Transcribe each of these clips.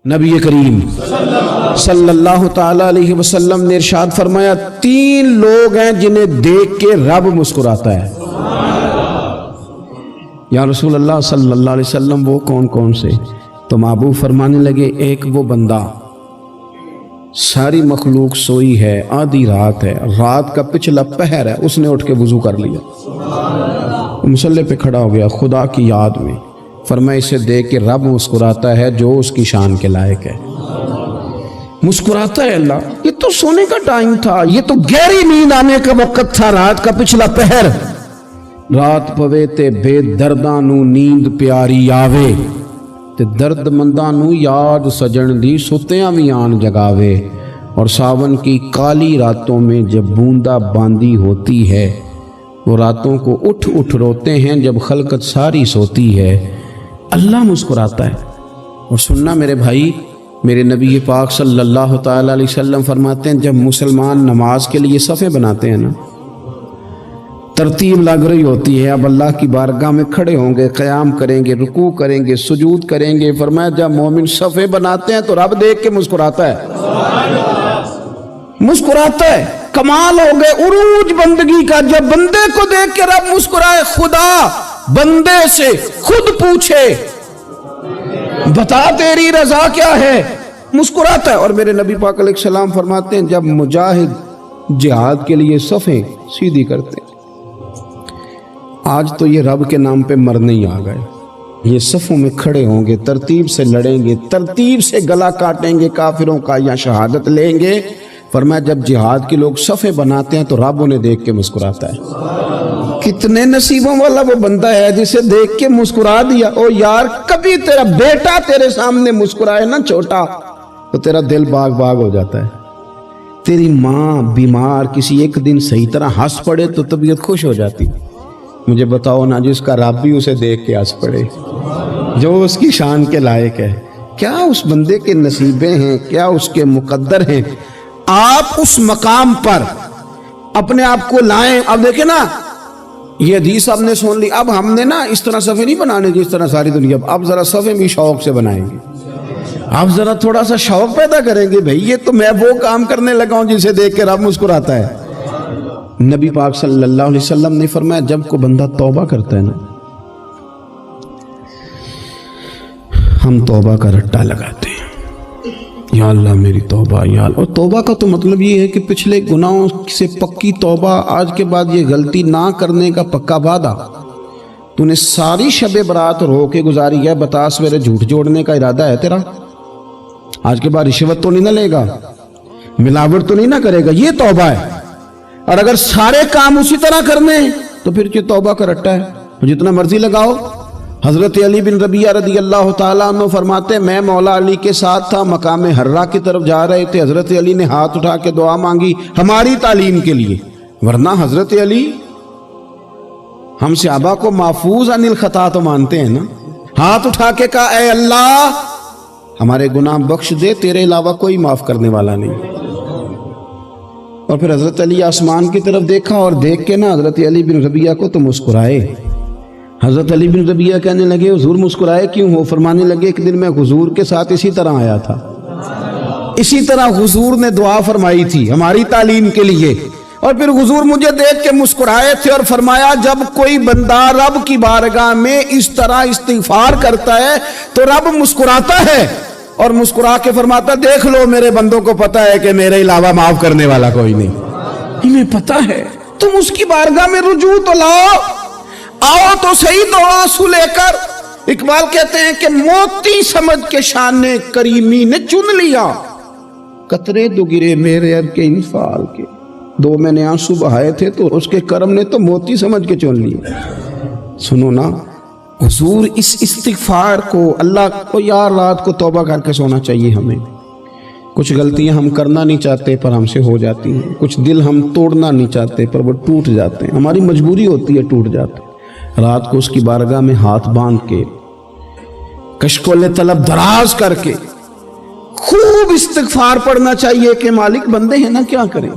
نبی کریم صلی اللہ تعالی علیہ وسلم نے ارشاد فرمایا 3 لوگ ہیں جنہیں دیکھ کے رب مسکراتا ہے۔ یا رسول اللہ صلی اللہ علیہ وسلم وہ کون کون سے؟ تو محبوب فرمانے لگے ایک وہ بندہ ساری مخلوق سوئی ہے، آدھی رات ہے، رات کا پچھلا پہر ہے، اس نے اٹھ کے وضو کر لیا، مصلی پہ کھڑا ہو گیا خدا کی یاد میں، فرمایا اسے دیکھ کے رب مسکراتا ہے جو اس کی شان کے لائق ہے۔ مسکراتا ہے اللہ۔ یہ تو سونے کا ٹائم تھا، یہ تو گہری نیند آنے کا وقت تھا، رات کا پچھلا پہر۔ رات پوے تے بے درداں نو نیند پیاری آوے تے درد منداں نو یاد سجن دی ستیاں بھی آن جگاوے، اور ساون کی کالی راتوں میں جب بوندا باندی ہوتی ہے وہ راتوں کو اٹھ اٹھ روتے ہیں جب خلقت ساری سوتی ہے۔ اللہ مسکراتا ہے۔ اور سننا میرے بھائی، میرے نبی پاک صلی اللہ تعالی علیہ وسلم فرماتے ہیں جب مسلمان نماز کے لیے صفیں بناتے ہیں نا، ترتیب لگ رہی ہوتی ہے، اب اللہ کی بارگاہ میں کھڑے ہوں گے، قیام کریں گے، رکوع کریں گے، سجود کریں گے، فرمایا جب مومن صفیں بناتے ہیں تو رب دیکھ کے مسکراتا ہے، مسکراتا ہے۔ کمال ہو گئے عروج بندگی کا، جب بندے کو دیکھ کے رب مسکرائے، خدا بندے سے خود پوچھے بتا تیری رضا کیا ہے، مسکراتا ہے۔ اور میرے نبی پاک علیہ السلام فرماتے ہیں جب مجاہد جہاد کے لیے صفیں سیدھی کرتے ہیں، آج تو یہ رب کے نام پہ مرنے ہی آ گئے، یہ صفوں میں کھڑے ہوں گے، ترتیب سے لڑیں گے، ترتیب سے گلا کاٹیں گے کافروں کا یا شہادت لیں گے۔ فرمایا جب جہاد کے لوگ صفیں بناتے ہیں تو رب انہیں دیکھ کے مسکراتا ہے۔ کتنے نصیبوں والا وہ بندہ ہے جسے دیکھ کے مسکرا دیا۔ او یار کبھی تیرا بیٹا تیرے سامنے مسکرائے نا چھوٹا تو تیرا دل باغ باغ ہو جاتا ہے۔ تیری ماں بیمار کسی ایک دن صحیح طرح ہنس پڑے تو طبیعت خوش ہو جاتی۔ مجھے بتاؤ نا جس کا رب بھی اسے دیکھ کے ہنس پڑے، جو اس کی شان کے لائق ہے، کیا اس بندے کے نصیبیں ہیں، کیا اس کے مقدر ہیں۔ آپ اس مقام پر اپنے آپ کو لائیں۔ اب دیکھیں نا یہ حدیث ہم نے سن لی، اب ہم نے نا اس طرح صفیں نہیں بنانے جس طرح ساری دنیا، اب ذرا صفیں بھی شوق سے بنائیں گے، اب ذرا تھوڑا سا شوق پیدا کریں گے، بھئی یہ تو میں وہ کام کرنے لگا ہوں جسے دیکھ کے رب مسکراتا ہے۔ نبی پاک صلی اللہ علیہ وسلم نے فرمایا جب کو بندہ توبہ کرتا ہے نا، ہم توبہ کا رٹا لگاتے ہیں، یا اللہ میری توبہ یا اللہ۔ اور توبہ کا تو مطلب یہ ہے کہ پچھلے گناہوں سے پکی توبہ، آج کے بعد یہ غلطی نہ کرنے کا پکا وعدہ۔ تو نے ساری شب برات رو کے گزاری ہے، بتا سویرے جھوٹ جوڑنے کا ارادہ ہے تیرا، آج کے بعد رشوت تو نہیں نہ لے گا، ملاوٹ تو نہیں نہ کرے گا، یہ توبہ ہے۔ اور اگر سارے کام اسی طرح کرنے تو پھر یہ توبہ کا رٹا ہے، جتنا مرضی لگاؤ۔ حضرت علی بن ربیعہ رضی اللہ تعالیٰ عنہ فرماتے میں مولا علی کے ساتھ تھا، مقام حرہ کی طرف جا رہے تھے، حضرت علی نے ہاتھ اٹھا کے دعا مانگی ہماری تعلیم کے لیے، ورنہ حضرت علی ہم صحابہ کو محفوظ عن الخطا تو مانتے ہیں نا۔ ہاتھ اٹھا کے کہا اے اللہ ہمارے گناہ بخش دے، تیرے علاوہ کوئی معاف کرنے والا نہیں۔ اور پھر حضرت علی آسمان کی طرف دیکھا اور دیکھ کے نا حضرت علی بن ربیعہ کو تو مسکرائے۔ حضرت علی بن ربیعہ کہنے لگے حضور مسکرائے کیوں ہو؟ فرمانے لگے ایک دن میں حضور کے ساتھ اسی طرح آیا تھا، اسی طرح حضور نے دعا فرمائی تھی ہماری تعلیم کے لیے، اور پھر حضور مجھے دیکھ کے مسکرائے تھے اور فرمایا جب کوئی بندہ رب کی بارگاہ میں اس طرح استغفار کرتا ہے تو رب مسکراتا ہے، اور مسکرا کے فرماتا دیکھ لو میرے بندوں کو پتا ہے کہ میرے علاوہ معاف کرنے والا کوئی نہیں، انہیں پتا ہے، تم اس کی بارگاہ میں رجوع تو لاؤ، آؤ تو صحیح دو آنسو لے کر۔ اقبال کہتے ہیں کہ موتی سمجھ کے شان کریمی نے چن لیا، قطرے دو گرے میرے ار کے انفال کے، دو میں نے آنسو بہائے تھے تو اس کے کرم نے تو موتی سمجھ کے چن لیا۔ سنو نا حضور اس استغفار کو، اللہ کو یار رات کو توبہ کر کے سونا چاہیے ہمیں۔ کچھ غلطیاں ہم کرنا نہیں چاہتے پر ہم سے ہو جاتی ہیں، کچھ دل ہم توڑنا نہیں چاہتے پر وہ ٹوٹ جاتے ہیں، ہماری مجبوری ہوتی ہے ٹوٹ جاتے ہیں۔ رات کو اس کی بارگاہ میں ہاتھ باندھ کے کشکول طلب دراز کر کے خوب استغفار پڑھنا چاہیے کہ مالک بندے ہیں نا کیا کریں،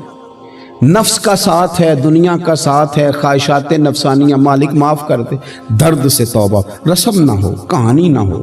نفس کا ساتھ ہے، دنیا کا ساتھ ہے، خواہشات نفسانیہ، مالک معاف کر دے، درد سے توبہ، رسم نہ ہو، کہانی نہ ہو،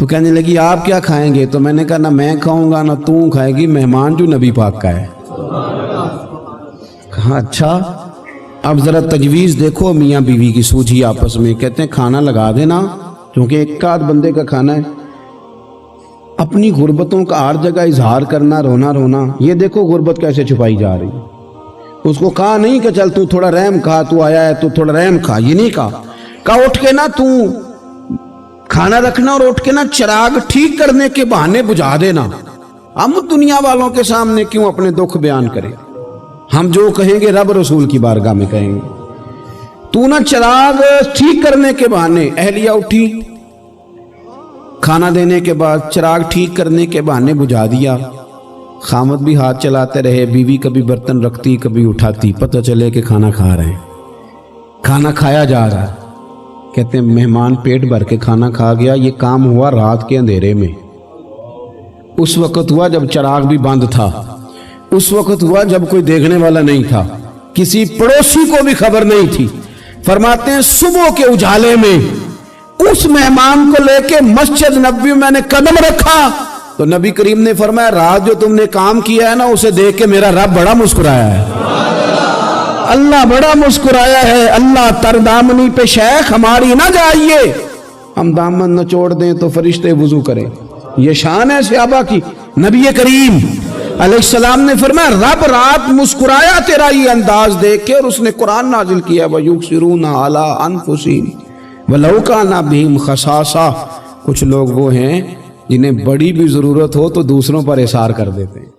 تو کہنے لگی آپ کیا کھائیں گے؟ تو میں نے کہا نہ میں کھاؤں گا نہ تو کھائے گی، مہمان جو نبی پاک کا ہے۔ کہا اچھا، اب ذرا تجویز دیکھو میاں بیوی کی سوجھی آپس میں۔ کہتے ہیں کھانا لگا دینا، کیونکہ ایک آدھ بندے کا کھانا ہے۔ اپنی غربتوں کا ہر جگہ اظہار کرنا، رونا رونا، یہ دیکھو غربت کیسے چھپائی جا رہی ہے۔ اس کو کہا نہیں کہ چل تو تھوڑا رحم کھا، تو آیا ہے تو تھوڑا رحم کھا، یہ نہیں کہا اٹھ کے نا تو کھانا رکھنا اور اٹھ کے نا چراغ ٹھیک کرنے کے بہانے بجھا دینا۔ ہم دنیا والوں کے سامنے کیوں اپنے دکھ بیان کریں؟ ہم جو کہیں گے رب رسول کی بارگاہ میں کہیں گے۔ تو نا چراغ ٹھیک کرنے کے بہانے، اہلیہ اٹھی کھانا دینے کے بعد چراغ ٹھیک کرنے کے بہانے بجھا دیا۔ خامد بھی ہاتھ چلاتے رہے، بیوی کبھی برتن رکھتی کبھی اٹھاتی، پتہ چلے کہ کھانا کھا رہے ہیں، کھانا کھایا جا رہا ہے۔ کہتے ہیں مہمان پیٹ بھر کے کھانا کھا گیا۔ یہ کام ہوا رات کے اندھیرے میں، اس وقت ہوا جب چراغ بھی بند تھا، اس وقت ہوا جب کوئی دیکھنے والا نہیں تھا، کسی پڑوسی کو بھی خبر نہیں تھی۔ فرماتے ہیں صبح کے اجالے میں اس مہمان کو لے کے مسجد نبوی میں نے قدم رکھا تو نبی کریم نے فرمایا رات جو تم نے کام کیا ہے نا، اسے دیکھ کے میرا رب بڑا مسکرایا ہے، اللہ بڑا مسکرایا ہے۔ اللہ تر دامنی پہ شیخ ہماری نہ جائیے، ہم دامن نہ چھوڑ دیں تو فرشتے وضو کریں۔ یہ شان ہے صحابہ کی۔ نبی کریم علیہ السلام نے فرمایا رب رات مسکرایا تیرا یہ انداز دیکھ کے، اور اس نے قرآن نازل کیا وَيُؤْثِرُونَ عَلَىٰ أَنفُسِهِمْ وَلَوْ كَانَ بِهِمْ خَصَاصَةٌ۔ کچھ لوگ وہ ہیں جنہیں بڑی بھی ضرورت ہو تو دوسروں پر اثار کر دیتے ہیں۔